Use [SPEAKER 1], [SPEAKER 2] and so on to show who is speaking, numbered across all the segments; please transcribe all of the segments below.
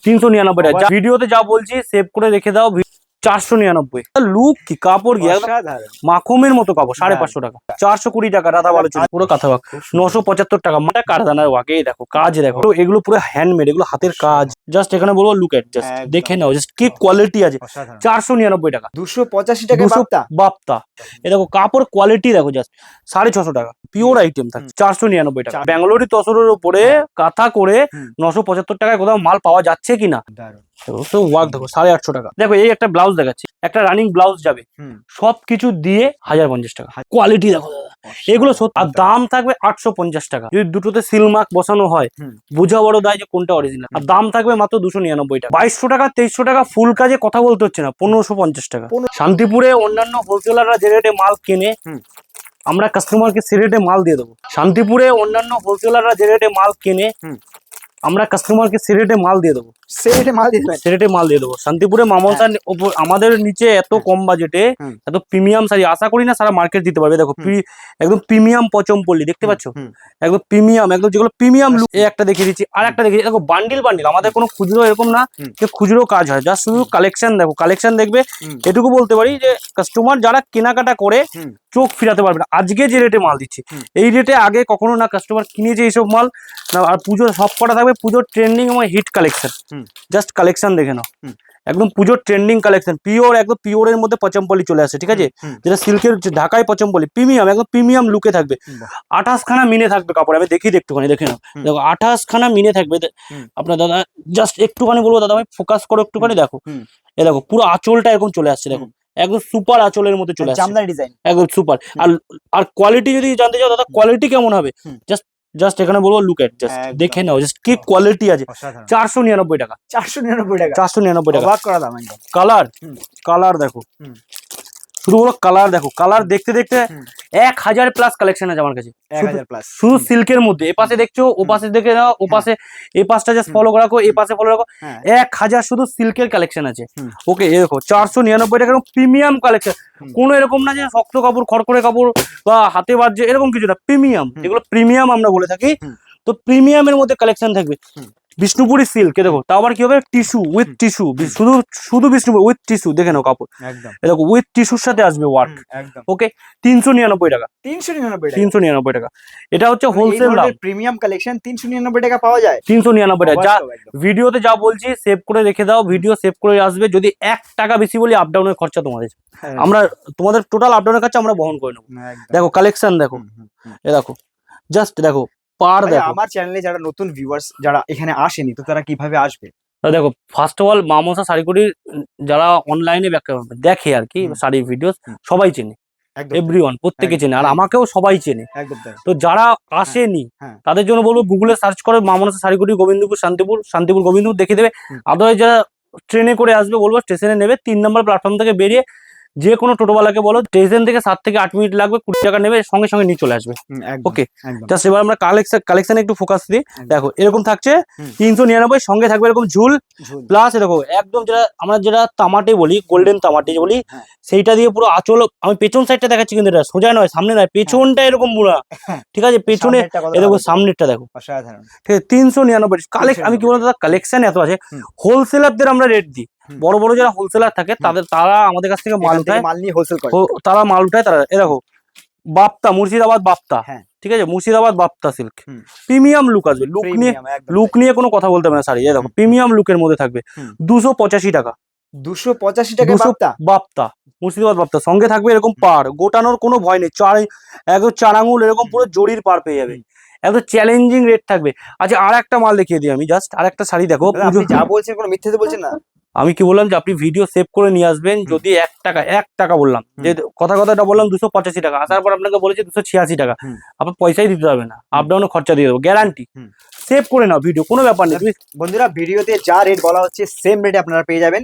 [SPEAKER 1] 399 টাকা। ভিডিওতে যা বলছি সেভ করে রেখে দাও। 499 লুক কি কাপড় কি মাখমের মতো কাপড় 550 টাকা। 420 টাকা রাধা ভালো চলে পুরো কাঁথা ওয়ার্ক। 975 টাকা মানে কারখানার ওয়ার্ক। এই দেখো কাজ দেখো, এগুলো পুরো হ্যান্ডমেড, এগুলো হাতের কাজ। জাস্ট এখানে বলবো লুক এট, জাস্ট দেখে নাও জাস্ট কি কোয়ালিটি আছে। 499 টাকা।
[SPEAKER 2] 285 টাকা
[SPEAKER 1] বাপ্তা। এই দেখো কাপড় কোয়ালিটি দেখো, জাস্ট 650 টাকা পিওর আইটেম থাকে। 499 টাকা। ব্যাঙ্গালোরি তসরের উপরে কাঁথা করে 975 টাকায় কোথাও মাল পাওয়া যাচ্ছে কিনা। ওয়ার্ক দেখো 850 টাকা। দেখো এই একটা ব্লাউজ দেখাচ্ছি, একটা রানিং ব্লাউজ যাবে সবকিছু দিয়ে 1050 টাকা। কোয়ালিটি দেখো দাদা, এগুলো আর দাম থাকবে 850 টাকা। যদি দুটোতে সিল মার্ক বসানো হয় বোঝা বড় দায় যে কোনটা অরিজিনাল। আর দাম থাকবে মাত্র 299 টাকা। 2200 টাকা 2300 টাকা ফুল কাজে কথা বলতে হচ্ছে না। 1550 টাকা। শান্তিপুরে অন্যান্য হোলসেলাররা যে রেটে মাল কেনে আমরা কাস্টমারকে সে রেটে মাল দিয়ে দেবো। শান্তিপুরে অন্যান্য হোলসেলাররা যে রেটে মাল কেনে আমরা কাস্টমারকে সে রেটে মাল দিয়ে দেবো। সে রেটে মাল দিয়ে দেবো। শান্তিপুরে মামনসার আমাদের নিচে এত কম বাজেটে এত প্রিমিয়াম শাড়ি আশা করি না সারা মার্কেট দিতে পারবে। দেখো একদম প্রিমিয়াম পচমপল্লী দেখতে পাচ্ছ, একদম প্রিমিয়াম, একদম যেগুলো প্রিমিয়াম লুক। একটা দেখিয়ে দিচ্ছি, আর একটা দেখিয়ে দেখো বান্ডিল বান্ডিল। আমাদের কোনো খুচরো এরকম না যে খুচরো কাজ হয়, যা শুধু কালেকশন দেখো, কালেকশন দেখবে। এটুকু বলতে পারি যে কাস্টমার যারা কেনাকাটা করে চোখ ফিরাতে পারবে না। আজকে যে রেটে মাল দিচ্ছি এই রেটে আগে কখনো না কাস্টমার কিনেছে এইসব মাল না। আর পুজোর সব কটা থাকবে পুজোর ট্রেন্ডিং এবং হিট কালেকশন। জাস্ট কালেকশন দেখে নাও, একদম পুজোর ট্রেন্ডিং কালেকশন। পিওর, একদম পিওরের মধ্যে পচমপল্লী চলে আসে, ঠিক আছে, যেটা সিল্কের ঢাকায় পচমপল্লী প্রিমিয়াম, একদম প্রিমিয়াম লুকে থাকবে। 28 খানা মিনে থাকবে কাপড়। আমি দেখি একটুখানি দেখে নাও, দেখো 28 খানা মিনে থাকবে। আপনার দাদা জাস্ট একটুখানি বলবো, দাদা ভাই ফোকাস করো একটুখানি, দেখো এ দেখো পুরো আঁচলটা এরকম চলে আসছে, দেখো একদম সুপার আঁচলের মধ্যে চলে আসছে,
[SPEAKER 2] জামদানি ডিজাইন
[SPEAKER 1] একদম সুপার। আর কোয়ালিটি যদি জানতে চাও দাদা, কোয়ালিটি কেমন হবে জাস্ট এখানে বলবো লুক এট, জাস্ট দেখে নাও জাস্ট কি কোয়ালিটি আছে। 499 টাকা। 499 টাকা। কালার দেখো, শুধু বলো কালার দেখো। কালার দেখতে দেখতে 1000 প্লাস কালেকশন আছে আমার কাছে,
[SPEAKER 2] 1000 প্লাস
[SPEAKER 1] শুধু সিল্কের মধ্যে। এ পাশে দেখছো, ও পাশে দেখে নাও, ও পাশে এই পাশটা জাস্ট ফলো রাখো, এই পাশে ফলো রাখো। 1000 শুধু সিল্কের কালেকশন আছে। ওকে, এই দেখো 499 টাকা প্রিমিয়াম কালেকশন। কোনো এরকম না যে শক্ত কাপড়, খড়খড়ে কাপড় বা হাতে বাজছে এরকম কিছু না, প্রিমিয়াম। এগুলো প্রিমিয়াম আমরা বলে থাকি। তো প্রিমিয়ামের মধ্যে কালেকশন থাকবে। বিষ্ণুপুরি সিল্ক, দেখো তাও আবার কি হবে, টিস্যু উইথ টিস্যু, শুধু বিষ্ণুপুর উইথ টিস্যু। দেখে নাও কাপড়, দেখো উইথ টিস্যুর সাথে আসবে ওয়ার্ক। ওকে, 399 টাকা। 399 টাকা। এটা হচ্ছে হোলসেল দাম।
[SPEAKER 2] প্রিমিয়াম কালেকশন 399 টাকা পাওয়া যায়।
[SPEAKER 1] 399 টাকা। যা ভিডিওতে যা বলছি সেভ করে রেখে দাও, ভিডিও সেভ করে আসবে। যদি 1 টাকা বেশি বলি আপ ডাউনের খরচা তোমাদের, আমরা তোমাদের টোটাল আপ ডাউনের খরচা আমরা বহন করে নেবো। দেখো কালেকশন দেখো, এ দেখো জাস্ট দেখো পার দেখো।
[SPEAKER 2] আমার চ্যানেলে যারা নতুন ভিউয়ার্স যারা এখানে আসেনি, তো তারা কিভাবে আসবে?
[SPEAKER 1] দেখো ফার্স্ট অফ অল মামনসা শাড়িকুটির যারা অনলাইনে দেখে আর কি শাড়ি ভিডিও, সবাই চেনে, এভরিওয়ান প্রত্যেকে চেনে, আর আমাকেও সবাই চেনে। তো যারা আসেনি তাদের জন্য বলবো গুগলে সার্চ করো মামনসা শাড়িকুটি গোবিন্দপুর শান্তিপুর গোবিন্দপুর দেখে দেবে। আদারওয়াইজ যারা ট্রেনে করে আসবে বলবো স্টেশনে নেবে, 3 নম্বর প্ল্যাটফর্ম থেকে বেরিয়ে যে কোনো টোটোওয়ালাকে বলো স্টেশন থেকে 7 থেকে 8 মিনিট লাগবে, 20 টাকা নেবে, সঙ্গে সঙ্গে নিয়ে চলে আসবে। ওকে, জাস্ট এবার আমরা কালেকশনে একটু ফোকাস দিই। দেখো এরকম থাকছে 399, সঙ্গে থাকবে এরকম ঝুল প্লাস দেখো একদম যেটা তামাটে বলি, গোল্ডেন তামাটে বলি, সেইটা দিয়ে পুরো আঁচল। আমি পেছন সাইডটা দেখাচ্ছি, কিন্তু এটা সোজা নয়, সামনে নয়, পেছনটা এরকম বুড়া, ঠিক আছে, পেছনে এরকম সামনেরটা দেখো। ঠিক আছে, 399। আমি কি বলবো দাদা, কালেকশন এত আছে। হোলসেলারদের আমরা রেট দিই, বড় বড় যারা হোলসেলার থাকে তারা আমাদের কাছ থেকে মাল উঠায়, তারা মাল উঠায়। তারা এ দেখো বাপ্তা, মুর্শিদাবাদ বাপ্তা, ঠিক আছে, Murshidabad Bapta silk, premium look আসবে। লুক নিয়ে কোনো কথা বলতে হবে না শাড়ি। দেখো প্রিমিয়াম লুকের মধ্যে থাকবে 285 টাকা।
[SPEAKER 2] 285 টাকা
[SPEAKER 1] বাপ্তা, মুর্শিদাবাদ বাপ্তা। সঙ্গে থাকবে এরকম পার, গোটানোর কোনো ভয় নেই, একদম 4 আঙুল এরকম পুরো জরির পার পেয়ে যাবে। একদম চ্যালেঞ্জিং রেট থাকবে। আচ্ছা আর একটা মাল দেখিয়ে দিই আমি, জাস্ট আর একটা শাড়ি দেখো।
[SPEAKER 2] যা বলছেন কোনো মিথ্যে তো বলছেন না।
[SPEAKER 1] আমি কি বললাম যে আপনি ভিডিও সেভ করে নিয়ে আসবেন। যদি 1 টাকা বললাম, যে কথাটা বললাম 285 টাকা, আসার পর আপনাকে বলেছি 286 টাকা, আপনার পয়সাই দিতে হবে না, আপ ডাউনে খরচা দিয়ে দেবো, গ্যারান্টি। সেভ করে নাও ভিডিও, কোনো ব্যাপার নেই।
[SPEAKER 2] বন্ধুরা ভিডিওতে যা রেট বলা হচ্ছে সেম রেটে আপনারা পেয়ে যাবেন।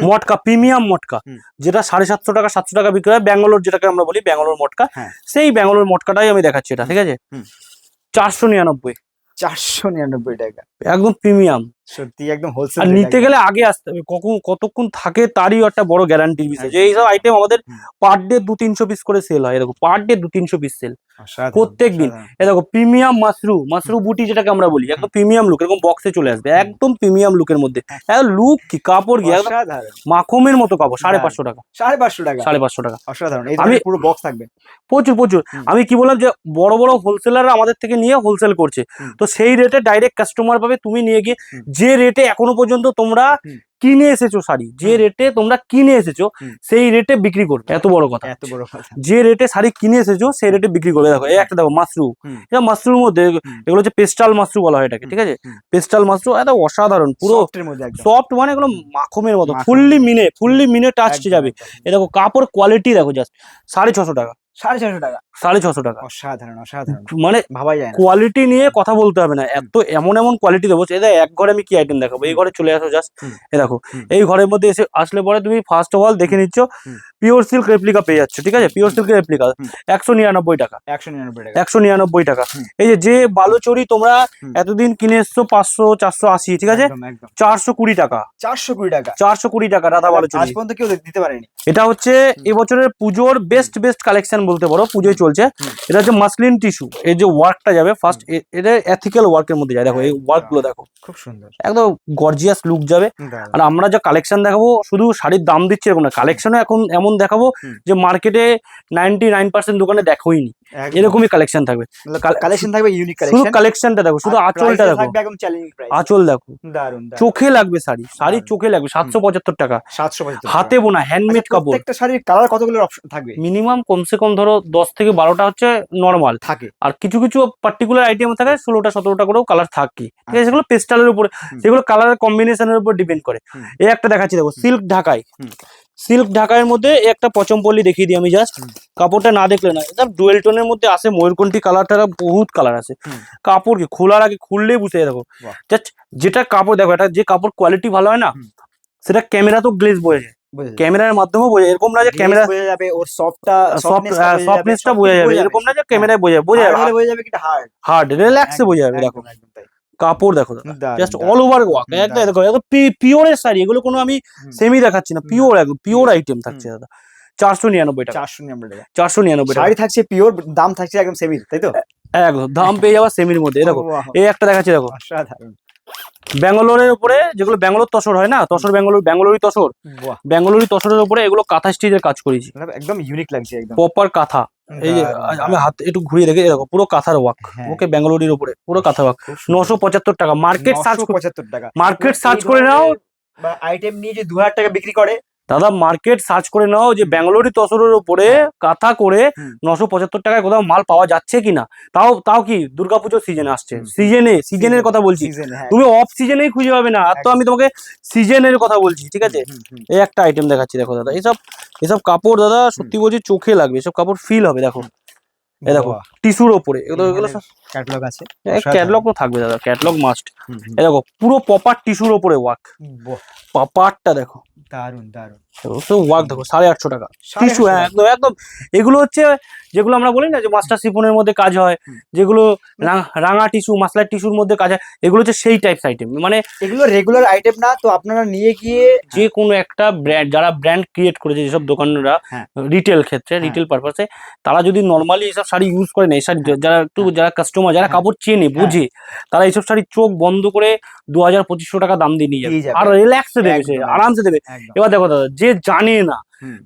[SPEAKER 1] মটকা, প্রিমিয়াম মটকা, যেটা 750 টাকা 700 টাকা বিক্রি হয়, ব্যাঙ্গালোর যেটাকে আমরা বলি ব্যাঙ্গালোর মটকা, সেই ব্যাঙ্গালোর মটকাটাই আমি দেখাচ্ছি এটা, ঠিক আছে। 499
[SPEAKER 2] 499 টাকা,
[SPEAKER 1] একদম প্রিমিয়াম।
[SPEAKER 2] সত্যি একদম হোলসেল
[SPEAKER 1] আর নিতে গেলে আগে আসতে হবে, কখন কতক্ষণ থাকে তারই একটা বড় গ্যারান্টির বিষয়, যে এইসব আইটেম আমাদের পার ডে 200-300 পিস করে সেল হয়, দেখো পার ডে 200-300 পিস সেল প্রত্যেক দিন। এ দেখো প্রিমিয়াম মাশরু বুটি যেটাকে আমরা বলি, একদম প্রিমিয়াম লুক, এরকম বক্সে চলে আসবে, একদম প্রিমিয়াম লুকের মধ্যে। লুক কি কাপড় কি একদম মাখমের মতো কাপড়, 550 টাকা,
[SPEAKER 2] 550 টাকা,
[SPEAKER 1] 550 টাকা।
[SPEAKER 2] অসাধারণ।
[SPEAKER 1] আমি
[SPEAKER 2] পুরো বক্স থাকবে
[SPEAKER 1] প্রচুর প্রচুর। আমি কি বললাম যে বড় বড় হোলসেলাররা আমাদের থেকে নিয়ে হোলসেল করছে, তো সেই রেটে ডাইরেক্ট কাস্টমার পাবে। তুমি নিয়ে গিয়ে যে রেটে এখনো পর্যন্ত তোমরা কিনে এসেছো শাড়ি, যে রেটে তোমরা কিনে এসেছো সেই রেটে বিক্রি করবে, এত বড় কথা।
[SPEAKER 2] এত বড় কথা,
[SPEAKER 1] যে রেটে শাড়ি কিনে এসেছো সেই রেটে বিক্রি করবে। দেখো এই একটা দেখো মাশরু, এটা মাশরুর মধ্যে এগুলো হচ্ছে পেস্টাল মাশরু বলা হয় এটাকে, ঠিক আছে? পেস্টাল মাশরু এত অসাধারণ, পুরো
[SPEAKER 2] সফটের মধ্যে একদম
[SPEAKER 1] সফট, মানে এগুলো মাখমের মতো, ফুললি মিনে টাচ যাবে। এ দেখো কাপড় কোয়ালিটি দেখো, জাস্ট 650 টাকা,
[SPEAKER 2] 650 টাকা,
[SPEAKER 1] 650 টাকা।
[SPEAKER 2] অসাধারণ অসাধারণ,
[SPEAKER 1] মানে
[SPEAKER 2] ভাবাই যায় না।
[SPEAKER 1] কোয়ালিটি নিয়ে কথা বলতে হবে না, এত এমন এমন কোয়ালিটি দেবো। এই এক ঘরে আমি কি আইটেম দেখাবো, এই ঘরে চলে আসো জাস্ট, এই দেখো এই ঘরের মধ্যে এসে আসলে পরে তুমি ফার্স্ট অফ অল দেখে নিচ্ছ পিওর সিল্ক রেপ্লিকা পেয়ে যাচ্ছ, ঠিক আছে? পিওর সিল্ক রেপ্লিকা 199 টাকা,
[SPEAKER 2] 199 টাকা,
[SPEAKER 1] 199 টাকা। এই যে বালুচরি তোমরা এতদিন কিনে এসছো 500-480, ঠিক আছে? 420 টাকা,
[SPEAKER 2] 420 টাকা,
[SPEAKER 1] 420 টাকা রাধা
[SPEAKER 2] আজ
[SPEAKER 1] বালুচরি।
[SPEAKER 2] পর্যন্ত কেউ দিতে পারেনি।
[SPEAKER 1] এটা হচ্ছে এবছরের পুজোর বেস্ট কালেকশন বলতে পারো, পুজোয় চলছে। এটা হচ্ছে মাসলিন টিস্যু, এই যে ওয়ার্কটা যাবে ফার্স্ট, এটা এথিক্যাল ওয়ার্কের মধ্যে যায়। দেখো এই ওয়ার্ক গুলো দেখো,
[SPEAKER 2] খুব সুন্দর,
[SPEAKER 1] একদম গর্জিয়াস লুক যাবে। আর আমরা যা কালেকশন দেখাবো, শুধু শাড়ির দাম দিচ্ছি এরকম না, কালেকশনও এখন এমন দেখাবো যে মার্কেটে 99% দোকানে দেখোই নি, এরকমই কালেকশন থাকবে।
[SPEAKER 2] কালেকশন থাকবে ইউনিক
[SPEAKER 1] শুধু
[SPEAKER 2] কালেকশন,
[SPEAKER 1] কালেকশনটা দেখো, শুধু আঁচলটা দেখো,
[SPEAKER 2] থাকবে একদম চ্যালেঞ্জিং প্রাইস।
[SPEAKER 1] আঁচল দেখো,
[SPEAKER 2] দারুন,
[SPEAKER 1] চোখে লাগবে শাড়ি চোখে লাগবে। 775 টাকা,
[SPEAKER 2] 775
[SPEAKER 1] হাতে বোনা হ্যান্ডমেড কাপড়।
[SPEAKER 2] প্রত্যেকটা শাড়ির কালার কতগুলো অপশন থাকবে?
[SPEAKER 1] মিনিমাম কমসে কম ধরো 10 থেকে 12টা হচ্ছে নর্মাল
[SPEAKER 2] থাকে,
[SPEAKER 1] আর কিছু কিছু পার্টিকুলার আইটেম থাকে 16টা-17টা করেও কালার থাকে, ঠিক আছে? সেগুলো পেস্টালের উপরে, সেগুলো কালারের কম্বিনেশনের উপর ডিপেন্ড করে। এই একটা দেখাচ্ছি দেখো, সিল্ক ঢাকাইয়ের মধ্যে একটা পচমপল্লি দেখিয়ে দিই আমি জাস্ট, কাপড়টা না দেখলে না, এটা ডুয়েল টোনের মধ্যে আসে, ময়ূরকণ্ঠী কালারটা বহুত কালার আছে। কাপড় কি খোলার আগে খুললেই বুঝে দেখো, জাস্ট যেটা কাপড় দেখো, এটা যে কাপড় কোয়ালিটি ভালো হয় না, সেটা ক্যামেরা তো গ্লেজ বোঝা যায়, ক্যামেরার মাধ্যমেও বোঝা, এরকম না যে ক্যামেরা
[SPEAKER 2] বোঝা যাবে, ওর
[SPEAKER 1] সফটনেসটা বোঝা যাবে, এরকম না যে ক্যামেরায় বোঝা
[SPEAKER 2] যাবে কি
[SPEAKER 1] হার্ড রিল্যাক্সে বোঝা যাবে। দেখো কাপড় দেখো, জাস্ট অল ওভার ওয়ার্ক, একদম দেখো পিওরের শাড়ি, এগুলো কোনো আমি সেমি দেখাচ্ছি না, পিওর, একদম পিওর আইটেম থাকছে দাদা। 499 টাকা, 499 টাকা
[SPEAKER 2] শাড়ি থাকছে পিওর, দাম থাকছে একদম সেমি, তাই তো?
[SPEAKER 1] একদম দাম পেয়ে যাওয়া সেমির মধ্যে। দেখো এই একটা দেখাচ্ছি দেখো, ব্যাঙ্গালোরের উপরে, যেগুলো ব্যাঙ্গালোর তসর হয় না, ব্যাঙ্গালোরি তসরের উপরে এগুলো কাঁথা স্টিচের কাজ করেছি,
[SPEAKER 2] একদম ইউনিক লাগছে, একদম
[SPEAKER 1] প্রপার কাঁথা। এই যে আমি হাত একটু ঘুরিয়ে দেখে দেখো, পুরো কাঁথার ওয়ার্ক, ওকে ব্যাঙ্গালোরির উপরে পুরো কাঁথা ওয়ার্ক। 975 টাকা, মার্কেট সার্চ করে নাও।
[SPEAKER 2] আইটেম নিয়ে যে 2000 টাকা বিক্রি করে
[SPEAKER 1] দাদা, মার্কেট সার্চ করে নাও যে ব্যাঙ্গালোরি তসরের উপরে কাঁথা করে 975 টাকায় কোথাও মাল পাওয়া যাচ্ছে কিনা। তাও কি দুর্গাপুজোর সিজন আসছে, সিজনের কথা বলছি, তুমি অফ সিজনেই খুঁজে পাবে না। আর তো আমি তোমাকে সিজনের কথা বলছি, ঠিক আছে? এই একটা আইটেম দেখাচ্ছি দেখো দাদা, এসব কাপড় দাদা সত্যি বলছি চোখে লাগবে, এসব কাপড় ফিল হবে। দেখো এই দেখো টিস্যুর ওপরে, এগুলো সব
[SPEAKER 2] ক্যাটালগ আছে,
[SPEAKER 1] ক্যাটালগ তো থাকবে দাদা, ক্যাটালগ মাস্ট। এই দেখো পুরো প্রপার টিস্যুর ওপরে ওয়ার্ক, প্রপারটা দেখো, দারুন ওয়ার্ক দেখো। 850 টাকা টিস্যু, একদম একদম। এগুলো হচ্ছে যেগুলো আমরা বলি না যে মাস্টার শিফনের মধ্যে কাজ হয়, যেগুলো রাঙা টিস্যু, মাসলার টিস্যুর মধ্যে কাজ হয়, এগুলো হচ্ছে সেই টাইপস আইটেম। মানে
[SPEAKER 2] এগুলো রেগুলার আইটেম না, তো আপনারা নিয়ে গিয়ে
[SPEAKER 1] যে কোনো একটা ব্র্যান্ড, যারা ব্র্যান্ড ক্রিয়েট করেছে, যেসব দোকানরা রিটেল ক্ষেত্রে, রিটেল পারপাসে, তারা যদি নর্মালি এইসব শাড়ি ইউজ করে না, এই শাড়ি যারা কাস্টমার, যারা কাপড় চেনে বুঝে, তারা এইসব শাড়ি চোখ বন্ধ করে 2000-2500 টাকা দাম দিয়ে নিয়ে যাবে, আর রিল্যাক্সে দেবে, সে আরামসে দেবে। এবার দেখো দাদা, যে জানে না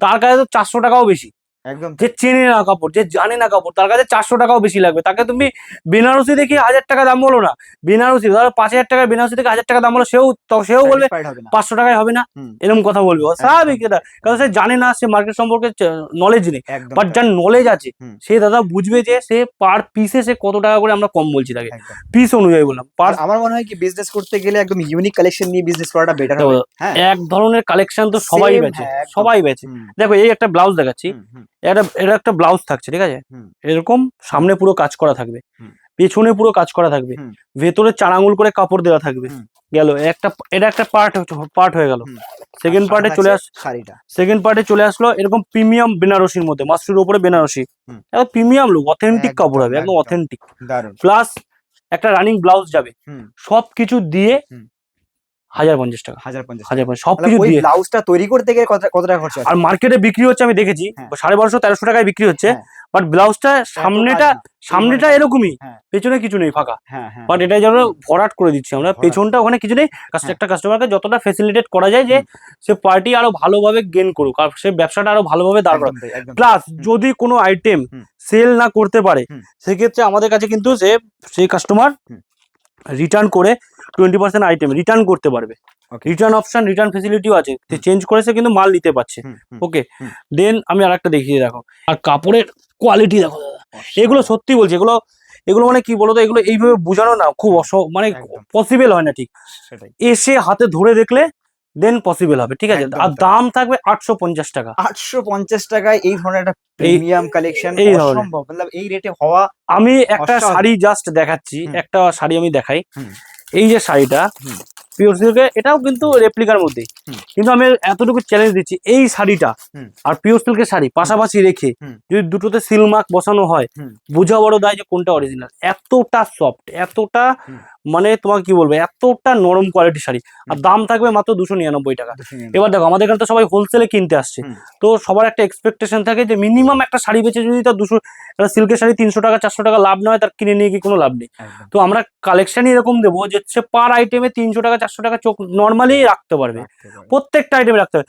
[SPEAKER 1] তার কাছে তো 400 টাকাও বেশি,
[SPEAKER 2] একদম।
[SPEAKER 1] যে চেনে না কাপড়, যে জানে না কাপড়, তার কাছে 400 টাকাও বেশি লাগবে। তাকে তুমি বেনারসি দেখি 1000 টাকা দাম বলো না, বেনারসি ধরো 5000 টাকার বেনারসি থেকে 1000 টাকা দাম বলো, সেও বলবে 500 টাকায় হবে না, এরকম কথা বলবে, স্বাভাবিক এটা, কারণ সে জানে না, সে মার্কেট সম্পর্কে নলেজ নেই। বাট যার নলেজ আছে সে দাদা বুঝবে যে সে পার পিসে সে কত টাকা করে আমরা কম বলছি, তাকে পিস অনুযায়ী বললাম।
[SPEAKER 2] আমার মনে হয় কি বিজনেস করতে গেলে একদম ইউনিক কালেকশন নিয়ে বিজনেস করাটা বেটার হবে।
[SPEAKER 1] এক ধরনের কালেকশন তো সবাই বেচে। দেখো এই একটা ব্লাউজ দেখাচ্ছি, এটা একটা ব্লাউজ থাকছে, ঠিক আছে? এরকম সামনে পুরো কাজ করা থাকবে, পেছনে পুরো কাজ করা থাকবে, ভেতরে 4 আঙুল করে কাপড় দেওয়া থাকবে। গেল এটা একটা পার্ট হয়ে গেল। সেকেন্ড পার্টে চলে আসলো এরকম প্রিমিয়াম বেনারসির মধ্যে, মাস্টারের উপরে বেনারসি, একদম প্রিমিয়াম লুক, অথেন্টিক কাপড় হবে, একদম অথেন্টিক। প্লাস একটা রানিং ব্লাউজ যাবে, সবকিছু দিয়ে 1050 টাকা,
[SPEAKER 2] 1050
[SPEAKER 1] 1050 সবকিছু
[SPEAKER 2] ওই
[SPEAKER 1] দিয়ে।
[SPEAKER 2] ব্লাউজটা তৈরি করতে গেলে কত টাকা খরচা আছে?
[SPEAKER 1] আর মার্কেটে বিক্রি হচ্ছে আমি দেখেছি
[SPEAKER 2] হ্যাঁ।
[SPEAKER 1] 1250-1300 টাকায় বিক্রি হচ্ছে,
[SPEAKER 2] হ্যাঁ।
[SPEAKER 1] বাট ব্লাউজটা
[SPEAKER 2] এত কাজ
[SPEAKER 1] সামনেটা
[SPEAKER 2] না,
[SPEAKER 1] সামনেটা
[SPEAKER 2] কাজ না।
[SPEAKER 1] এরকমই,
[SPEAKER 2] হ্যাঁ
[SPEAKER 1] পেছনে কিছু নেই, ফাঁকা।
[SPEAKER 2] হ্যাঁ হ্যাঁ
[SPEAKER 1] বাট এটা যেন ভরাট করে দিচ্ছি আমরা,
[SPEAKER 2] ভরাট।
[SPEAKER 1] পেছনটা ওখানে কিছু নেই।
[SPEAKER 2] হ্যাঁ।
[SPEAKER 1] একটা কাস্টমারকে যতটা ফেসিলিটেট করা যায় যে সে পার্টি আরো ভালোভাবে গেইন করুক, আর সে ব্যবসাটা আরো ভালোভাবে দাঁড় করাক।
[SPEAKER 2] একদম তাই, একদম তাই।
[SPEAKER 1] প্লাস যদি কোনো আইটেম
[SPEAKER 2] হুম।
[SPEAKER 1] সেল না করতে পারে,
[SPEAKER 2] হুম।
[SPEAKER 1] সেক্ষেত্রে আমাদের কাছে কিন্তু সেই কাস্টমার
[SPEAKER 2] হুম।
[SPEAKER 1] রিটার্ন করে 20% আইটেম রিটার্ন করতে পারবে।
[SPEAKER 2] Okay.
[SPEAKER 1] রিটার্ন অপশন, রিটার্ন ফেসিলিটিও আছে,
[SPEAKER 2] হুম।
[SPEAKER 1] চেঞ্জ করে সে কিন্তু মাল নিতে পারছে।
[SPEAKER 2] হুম, হুম,
[SPEAKER 1] ওকে,
[SPEAKER 2] হুম।
[SPEAKER 1] দেন আমি আরেকটা দেখিয়ে দেখো, আর কাপড়ের কোয়ালিটি দেখো দাদা, এগুলো
[SPEAKER 2] অসাধারণ।
[SPEAKER 1] সত্যি বলছি, এগুলো এগুলো মানে কি বলতো, এগুলো এইভাবে বোঝানো না খুব মানে
[SPEAKER 2] একদম।
[SPEAKER 1] পসিবল হয় না ঠিক,
[SPEAKER 2] সেটাই।
[SPEAKER 1] এসে হাতে ধরে দেখলে দেন পসিবল হবে, ঠিক আছে?
[SPEAKER 2] একদম
[SPEAKER 1] আর
[SPEAKER 2] তাই।
[SPEAKER 1] দাম থাকবে 850 টাকা।
[SPEAKER 2] 850 টাকায় এই ধরনের একটা প্রিমিয়াম কালেকশন
[SPEAKER 1] এই ধরনের।
[SPEAKER 2] অসম্ভব। মতলব এই রেটে হওয়া
[SPEAKER 1] আমি একটা
[SPEAKER 2] অসাধারণ।
[SPEAKER 1] শাড়ি জাস্ট দেখাচ্ছি,
[SPEAKER 2] হুম।
[SPEAKER 1] একটা শাড়ি আমি দেখাই।
[SPEAKER 2] হুম।
[SPEAKER 1] এই যে শাড়িটা
[SPEAKER 2] হুম।
[SPEAKER 1] পিওর সিল্কের, এটাও কিন্তু রেপ্লিকার মধ্যেই,
[SPEAKER 2] হুম।
[SPEAKER 1] কিন্তু আমি এতটুকু চ্যালেঞ্জ দিচ্ছি, এই শাড়িটা
[SPEAKER 2] হুম।
[SPEAKER 1] আর পিওর সিল্কের শাড়ি পাশাপাশি রেখে
[SPEAKER 2] হুম।
[SPEAKER 1] যদি দুটোতে সিল মার্ক বসানো হয়,
[SPEAKER 2] হুম।
[SPEAKER 1] বোঝা বড় দায় যে কোনটা অরিজিনাল। এতটা সফট, এতটা
[SPEAKER 2] হুম।
[SPEAKER 1] মানে তোমাকে কি বলবো, এতটা নরম কোয়ালিটির শাড়ি, আর দাম থাকবে মাত্র 299 টাকা।
[SPEAKER 2] 299
[SPEAKER 1] এবার দেখো, আমাদের এখানে তো সবাই হোলসেলে কিনতে আসছে,
[SPEAKER 2] হুম।
[SPEAKER 1] তো সবার একটা এক্সপেকটেশন থাকে যে মিনিমাম একটা শাড়ি বেচে যদি তার 200, একটা সিল্কের শাড়ি 300 টাকা 400 টাকা লাভ না হয়, তার কিনে নিয়ে কি কোনো লাভ নেই।
[SPEAKER 2] একদম।
[SPEAKER 1] তো আমরা কালেকশনই এরকম দেবো যে সে পার আইটেমে 300 টাকা 400 টাকা চোখ নর্মালি রাখতে পারবে,
[SPEAKER 2] রাখতে পারবে।
[SPEAKER 1] প্রত্যেকটা আইটেমে রাখতে হবে।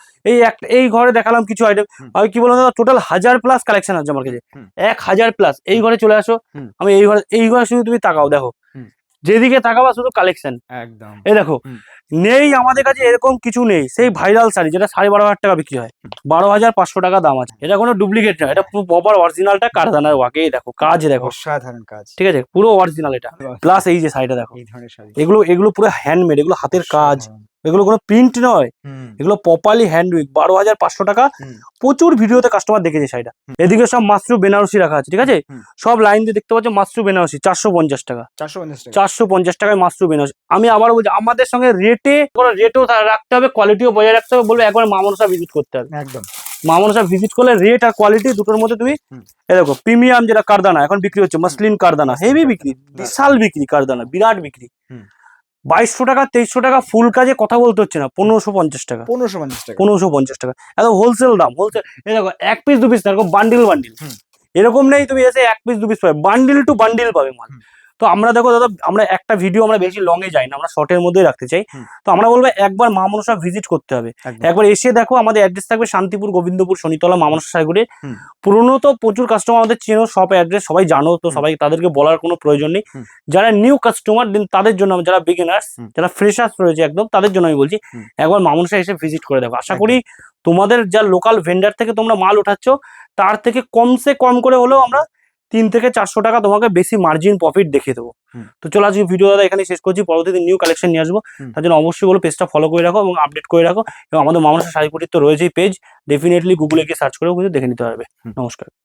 [SPEAKER 1] এই ঘরে দেখালাম কিছু আইটেম,
[SPEAKER 2] হুম।
[SPEAKER 1] আমি কি বলবো দাদা, টোটাল 1000+ কালেকশন আছে আমার কাছে,
[SPEAKER 2] হুম।
[SPEAKER 1] 1000+। এই ঘরে চলে আসো,
[SPEAKER 2] হুম।
[SPEAKER 1] আমি এই ঘরে শুধু তুমি তাকাও, দেখো
[SPEAKER 2] হুম।
[SPEAKER 1] যেদিকে তাকাবা শুধু কালেকশন।
[SPEAKER 2] একদম।
[SPEAKER 1] এই দেখো,
[SPEAKER 2] হুম।
[SPEAKER 1] নেই আমাদের কাছে এরকম কিছু নেই, সেই ভাইরাল শাড়ি যেটা 12,500 টাকা বিক্রি হয়, 12,500 টাকা দাম আছে। এটা কোনো ডুপ্লিকেট না, এটা পুরো প্রপার অরিজিনালটা কারখানার ওয়াকে। এই দেখো কাজ, দেখো
[SPEAKER 2] অসাধারণ কাজ।
[SPEAKER 1] ঠিক আছে, পুরো অরিজিনাল এটা। প্লাস এই যে শাড়িটা দেখো,
[SPEAKER 2] এই ধরনের শাড়ি
[SPEAKER 1] এগুলো পুরো হ্যান্ডমেড, এগুলো হাতের কাজ,
[SPEAKER 2] অসাধারণ।
[SPEAKER 1] এগুলো কোনো প্রিন্ট নয়,
[SPEAKER 2] হুম।
[SPEAKER 1] এগুলো প্রপারলি হ্যান্ডমেড। 12,500 টাকা।
[SPEAKER 2] হুম।
[SPEAKER 1] প্রচুর ভিডিওতে কাস্টমার দেখেছে শাড়িটা। এদিকে সব মাশরু বেনারসি রাখা আছে, ঠিক আছে,
[SPEAKER 2] হুম।
[SPEAKER 1] সব লাইন দিয়ে দেখতে পাচ্ছ মাশরু বেনারসি 450 টাকা।
[SPEAKER 2] 450 টাকা।
[SPEAKER 1] 450 টাকায় মাশরু বেনারসি। আমি আবার বলছি, আমাদের সঙ্গে রেটও রাখতে হবে, কোয়ালিটিও বজায় রাখতে হবে। বলবো একবার মা মনসা ভিজিট করতে হবে।
[SPEAKER 2] একদম।
[SPEAKER 1] মা মনসা ভিজিট করলে রেট আর কোয়ালিটি দুটোর মধ্যে তুমি
[SPEAKER 2] হুম।
[SPEAKER 1] এই দেখো, প্রিমিয়াম যেটা কারদানা এখন বিক্রি হচ্ছে, মসলিন কারদানা,
[SPEAKER 2] মসলিন
[SPEAKER 1] হেভি
[SPEAKER 2] কারদানা।
[SPEAKER 1] বিক্রি, বিশাল বিক্রি কারদানা, বিরাট বিক্রি।
[SPEAKER 2] হুম।
[SPEAKER 1] 2200 টাকা 2300 টাকা ফুল কাজে কথা বলতে হচ্ছে না, 1550 টাকা,
[SPEAKER 2] 1550 টাকা।
[SPEAKER 1] 1550 টাকা, এত হোলসেল দাম। হোলসেল, এই দেখো এক পিস দু পিস দেখো, বান্ডিল বান্ডিল,
[SPEAKER 2] হুম।
[SPEAKER 1] এরকম নেই তুমি এসে এক পিস দু পিস পাবে, বান্ডিল টু বান্ডিল পাবে মাল।
[SPEAKER 2] হুম।
[SPEAKER 1] তো আমরা দেখো দাদা, আমরা একটা ভিডিও আমরা বেশি লং এ যাই না, আমরা শর্টের মধ্যেই রাখতে চাই।
[SPEAKER 2] হুম।
[SPEAKER 1] তো আমরা বলবো একবার মা মনসা ভিজিট করতে হবে,
[SPEAKER 2] একদম।
[SPEAKER 1] একবার এসে দেখো। আমাদের অ্যাড্রেস থাকবে শান্তিপুর, গোবিন্দপুর, শনিতলা, মা মনসা শাড়িগুড়ি।
[SPEAKER 2] হুম।
[SPEAKER 1] পুরনো তো প্রচুর কাস্টমার আমাদের চেনো, সব অ্যাড্রেস সবাই জানো, তো সবাই তাদেরকে বলার কোনো প্রয়োজন নেই।
[SPEAKER 2] হুম।
[SPEAKER 1] যারা নিউ কাস্টমার তাদের জন্য, যারা বিগিনার্স,
[SPEAKER 2] হুম।
[SPEAKER 1] যারা ফ্রেশার্স রয়েছে একদম, তাদের জন্য আমি বলছি
[SPEAKER 2] হুম।
[SPEAKER 1] একবার মা মনসা এসে ভিজিট করে দেখো। আশা
[SPEAKER 2] একদম।
[SPEAKER 1] করি তোমাদের যা লোকাল ভেন্ডার থেকে তোমরা মাল উঠাচ্ছ, তার থেকে কমসে কম করে হলেও আমরা 300 থেকে 400 টাকা তোমাকে বেশি মার্জিন প্রফিট দেখিয়ে দেবো।
[SPEAKER 2] হুম।
[SPEAKER 1] তো চলো আজকে ভিডিও দাদা এখানে শেষ করছি, পরবর্তীতে নিউ কালেকশন নিয়ে আসবো।
[SPEAKER 2] হুম।
[SPEAKER 1] তার জন্য অবশ্যই বলো পেজটা ফলো করে রাখো এবং আপডেট করে রাখো, এবং আমাদের মা মনসা শাড়িকুটির তো রয়েছেই পেজ, ডেফিনেটলি গুগলে গিয়ে সার্চ করেও কিন্তু দেখে নিতে পারবে।
[SPEAKER 2] হুম।
[SPEAKER 1] নমস্কার।